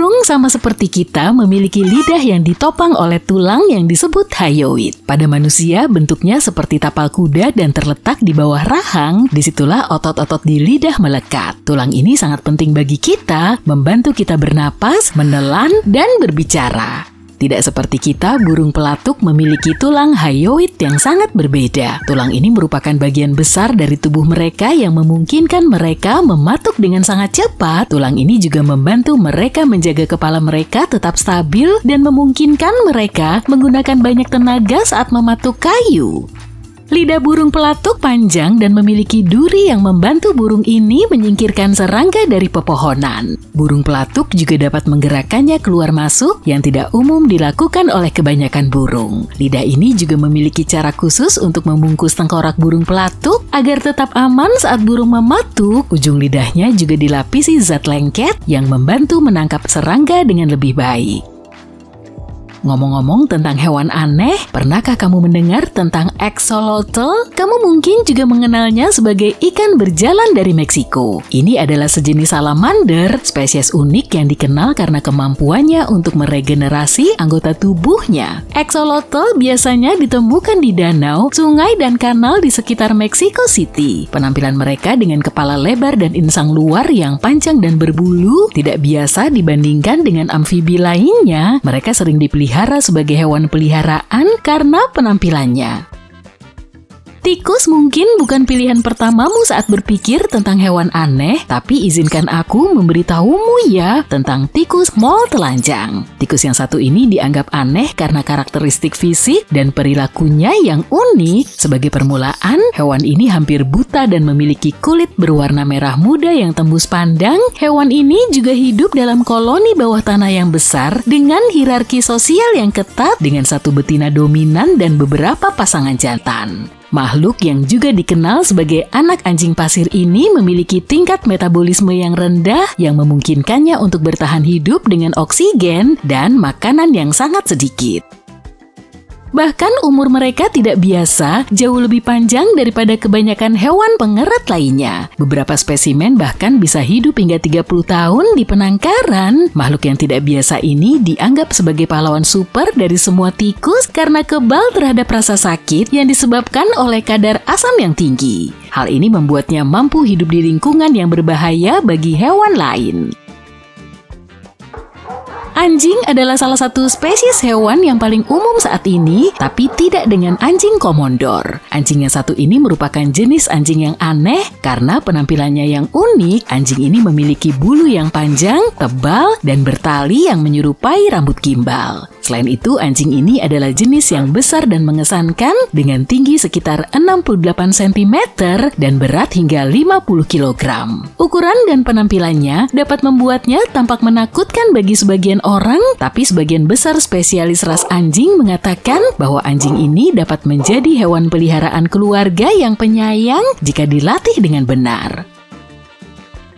Burung sama seperti kita memiliki lidah yang ditopang oleh tulang yang disebut hyoid. Pada manusia bentuknya seperti tapal kuda dan terletak di bawah rahang. Disitulah otot-otot di lidah melekat. Tulang ini sangat penting bagi kita, membantu kita bernapas, menelan, dan berbicara. Tidak seperti kita, burung pelatuk memiliki tulang hyoid yang sangat berbeda. Tulang ini merupakan bagian besar dari tubuh mereka yang memungkinkan mereka mematuk dengan sangat cepat. Tulang ini juga membantu mereka menjaga kepala mereka tetap stabil dan memungkinkan mereka menggunakan banyak tenaga saat mematuk kayu. Lidah burung pelatuk panjang dan memiliki duri yang membantu burung ini menyingkirkan serangga dari pepohonan. Burung pelatuk juga dapat menggerakkannya keluar masuk yang tidak umum dilakukan oleh kebanyakan burung. Lidah ini juga memiliki cara khusus untuk membungkus tengkorak burung pelatuk agar tetap aman saat burung mematuk. Ujung lidahnya juga dilapisi zat lengket yang membantu menangkap serangga dengan lebih baik. Ngomong-ngomong tentang hewan aneh, pernahkah kamu mendengar tentang axolotl? Kamu mungkin juga mengenalnya sebagai ikan berjalan dari Meksiko. Ini adalah sejenis salamander, spesies unik yang dikenal karena kemampuannya untuk meregenerasi anggota tubuhnya. Axolotl biasanya ditemukan di danau, sungai, dan kanal di sekitar Mexico City. Penampilan mereka dengan kepala lebar dan insang luar yang panjang dan berbulu tidak biasa dibandingkan dengan amfibi lainnya. Mereka sering dipelihara sebagai hewan peliharaan karena penampilannya. Tikus mungkin bukan pilihan pertamamu saat berpikir tentang hewan aneh, tapi izinkan aku memberitahumu ya tentang tikus mol telanjang. Tikus yang satu ini dianggap aneh karena karakteristik fisik dan perilakunya yang unik. Sebagai permulaan, hewan ini hampir buta dan memiliki kulit berwarna merah muda yang tembus pandang. Hewan ini juga hidup dalam koloni bawah tanah yang besar dengan hierarki sosial yang ketat dengan satu betina dominan dan beberapa pasangan jantan. Makhluk yang juga dikenal sebagai anak anjing pasir ini memiliki tingkat metabolisme yang rendah yang memungkinkannya untuk bertahan hidup dengan oksigen dan makanan yang sangat sedikit. Bahkan umur mereka tidak biasa, jauh lebih panjang daripada kebanyakan hewan pengerat lainnya. Beberapa spesimen bahkan bisa hidup hingga 30 tahun di penangkaran. Makhluk yang tidak biasa ini dianggap sebagai pahlawan super dari semua tikus karena kebal terhadap rasa sakit yang disebabkan oleh kadar asam yang tinggi. Hal ini membuatnya mampu hidup di lingkungan yang berbahaya bagi hewan lain. Anjing adalah salah satu spesies hewan yang paling umum saat ini, tapi tidak dengan anjing komondor. Anjing yang satu ini merupakan jenis anjing yang aneh karena penampilannya yang unik. Anjing ini memiliki bulu yang panjang, tebal, dan bertali yang menyerupai rambut gimbal. Selain itu, anjing ini adalah jenis yang besar dan mengesankan dengan tinggi sekitar 68 cm dan berat hingga 50 kg. Ukuran dan penampilannya dapat membuatnya tampak menakutkan bagi sebagian orang, tapi sebagian besar spesialis ras anjing mengatakan bahwa anjing ini dapat menjadi hewan peliharaan keluarga yang penyayang jika dilatih dengan benar.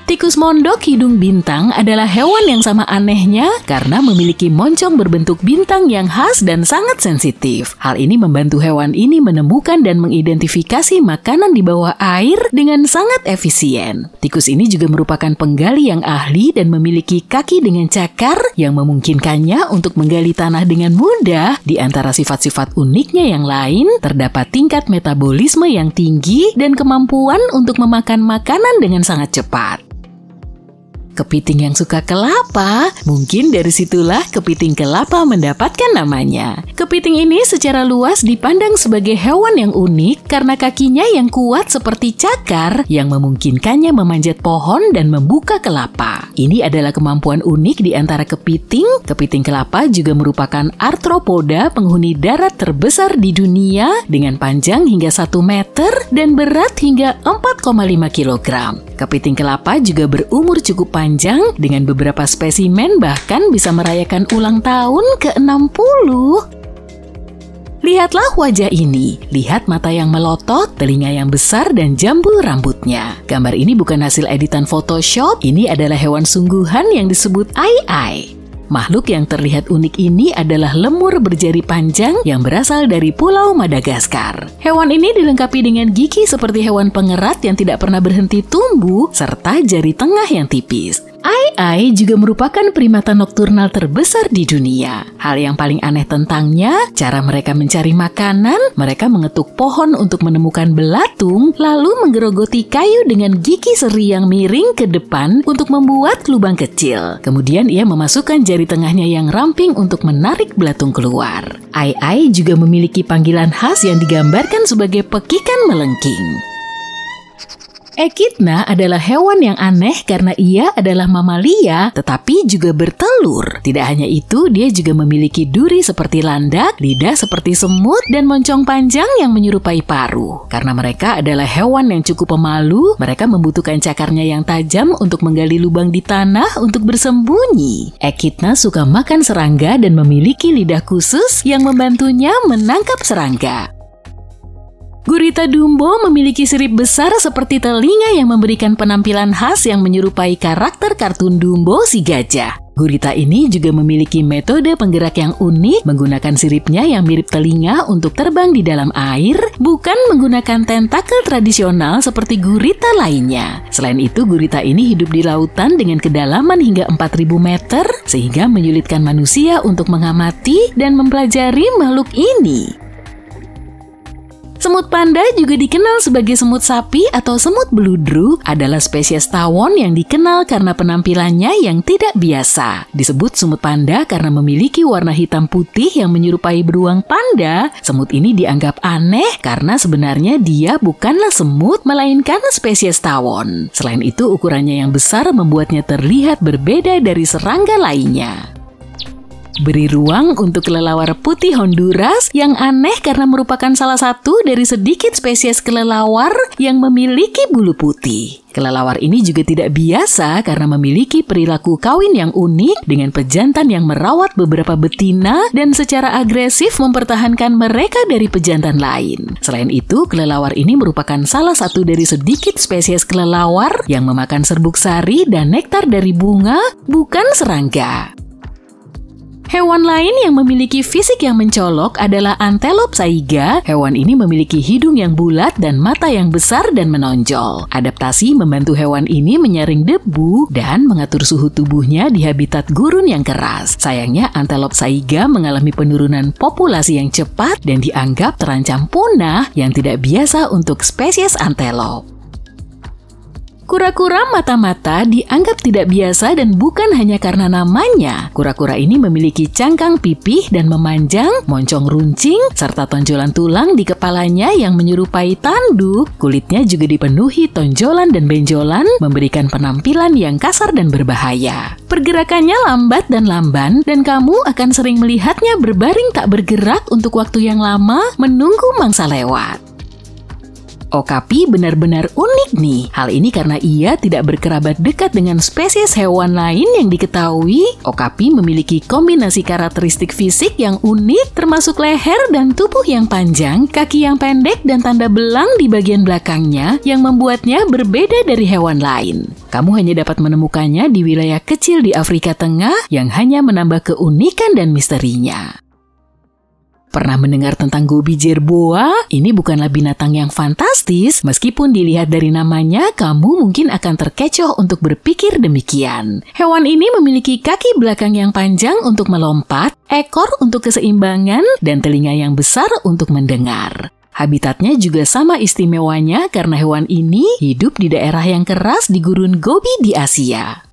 Tikus mondok hidung bintang adalah hewan yang sama anehnya karena memiliki moncong berbentuk bintang yang khas dan sangat sensitif. Hal ini membantu hewan ini menemukan dan mengidentifikasi makanan di bawah air dengan sangat efisien. Tikus ini juga merupakan penggali yang ahli dan memiliki kaki dengan cakar yang memungkinkannya untuk menggali tanah dengan mudah. Di antara sifat-sifat uniknya yang lain, terdapat tingkat metabolisme yang tinggi dan kemampuan untuk memakan makanan dengan sangat cepat. Kepiting yang suka kelapa, mungkin dari situlah kepiting kelapa mendapatkan namanya. Kepiting ini secara luas dipandang sebagai hewan yang unik karena kakinya yang kuat seperti cakar yang memungkinkannya memanjat pohon dan membuka kelapa. Ini adalah kemampuan unik di antara kepiting. Kepiting kelapa juga merupakan arthropoda penghuni darat terbesar di dunia dengan panjang hingga 1 meter dan berat hingga 4,5 kg. Kepiting kelapa juga berumur cukup panjang dengan beberapa spesimen bahkan bisa merayakan ulang tahun ke-60. Lihatlah wajah ini, lihat mata yang melotot, telinga yang besar, dan jambul rambutnya. Gambar ini bukan hasil editan Photoshop, ini adalah hewan sungguhan yang disebut ai-ai. Makhluk yang terlihat unik ini adalah lemur berjari panjang yang berasal dari Pulau Madagaskar. Hewan ini dilengkapi dengan gigi seperti hewan pengerat yang tidak pernah berhenti tumbuh, serta jari tengah yang tipis. Ai-ai juga merupakan primata nokturnal terbesar di dunia. Hal yang paling aneh tentangnya, cara mereka mencari makanan, mereka mengetuk pohon untuk menemukan belatung, lalu menggerogoti kayu dengan gigi seri yang miring ke depan untuk membuat lubang kecil. Kemudian ia memasukkan jari tengahnya yang ramping untuk menarik belatung keluar. Ai-ai juga memiliki panggilan khas yang digambarkan sebagai pekikan melengking. Ekidna adalah hewan yang aneh karena ia adalah mamalia tetapi juga bertelur. Tidak hanya itu, dia juga memiliki duri seperti landak, lidah seperti semut, dan moncong panjang yang menyerupai paruh. Karena mereka adalah hewan yang cukup pemalu, mereka membutuhkan cakarnya yang tajam untuk menggali lubang di tanah untuk bersembunyi. Ekidna suka makan serangga dan memiliki lidah khusus yang membantunya menangkap serangga. Gurita Dumbo memiliki sirip besar seperti telinga yang memberikan penampilan khas yang menyerupai karakter kartun Dumbo si gajah. Gurita ini juga memiliki metode penggerak yang unik, menggunakan siripnya yang mirip telinga untuk terbang di dalam air, bukan menggunakan tentakel tradisional seperti gurita lainnya. Selain itu, gurita ini hidup di lautan dengan kedalaman hingga 4.000 meter, sehingga menyulitkan manusia untuk mengamati dan mempelajari makhluk ini. Semut panda juga dikenal sebagai semut sapi atau semut beludru, adalah spesies tawon yang dikenal karena penampilannya yang tidak biasa. Disebut semut panda karena memiliki warna hitam putih yang menyerupai beruang panda. Semut ini dianggap aneh karena sebenarnya dia bukanlah semut, melainkan spesies tawon. Selain itu, ukurannya yang besar membuatnya terlihat berbeda dari serangga lainnya. Beri ruang untuk kelelawar putih Honduras yang aneh karena merupakan salah satu dari sedikit spesies kelelawar yang memiliki bulu putih. Kelelawar ini juga tidak biasa karena memiliki perilaku kawin yang unik dengan pejantan yang merawat beberapa betina dan secara agresif mempertahankan mereka dari pejantan lain. Selain itu, kelelawar ini merupakan salah satu dari sedikit spesies kelelawar yang memakan serbuk sari dan nektar dari bunga, bukan serangga. Hewan lain yang memiliki fisik yang mencolok adalah antelop saiga. Hewan ini memiliki hidung yang bulat dan mata yang besar dan menonjol. Adaptasi membantu hewan ini menyaring debu dan mengatur suhu tubuhnya di habitat gurun yang keras. Sayangnya, antelop saiga mengalami penurunan populasi yang cepat dan dianggap terancam punah yang tidak biasa untuk spesies antelop. Kura-kura mata-mata dianggap tidak biasa dan bukan hanya karena namanya. Kura-kura ini memiliki cangkang pipih dan memanjang, moncong runcing, serta tonjolan tulang di kepalanya yang menyerupai tanduk. Kulitnya juga dipenuhi tonjolan dan benjolan, memberikan penampilan yang kasar dan berbahaya. Pergerakannya lambat dan lamban, dan kamu akan sering melihatnya berbaring tak bergerak untuk waktu yang lama, menunggu mangsa lewat. Okapi benar-benar unik nih. Hal ini karena ia tidak berkerabat dekat dengan spesies hewan lain yang diketahui. Okapi memiliki kombinasi karakteristik fisik yang unik, termasuk leher dan tubuh yang panjang, kaki yang pendek, dan tanda belang di bagian belakangnya yang membuatnya berbeda dari hewan lain. Kamu hanya dapat menemukannya di wilayah kecil di Afrika Tengah yang hanya menambah keunikan dan misterinya. Pernah mendengar tentang gobi jerboa? Ini bukanlah binatang yang fantastis, meskipun dilihat dari namanya, kamu mungkin akan terkecoh untuk berpikir demikian. Hewan ini memiliki kaki belakang yang panjang untuk melompat, ekor untuk keseimbangan, dan telinga yang besar untuk mendengar. Habitatnya juga sama istimewanya karena hewan ini hidup di daerah yang keras di gurun Gobi di Asia.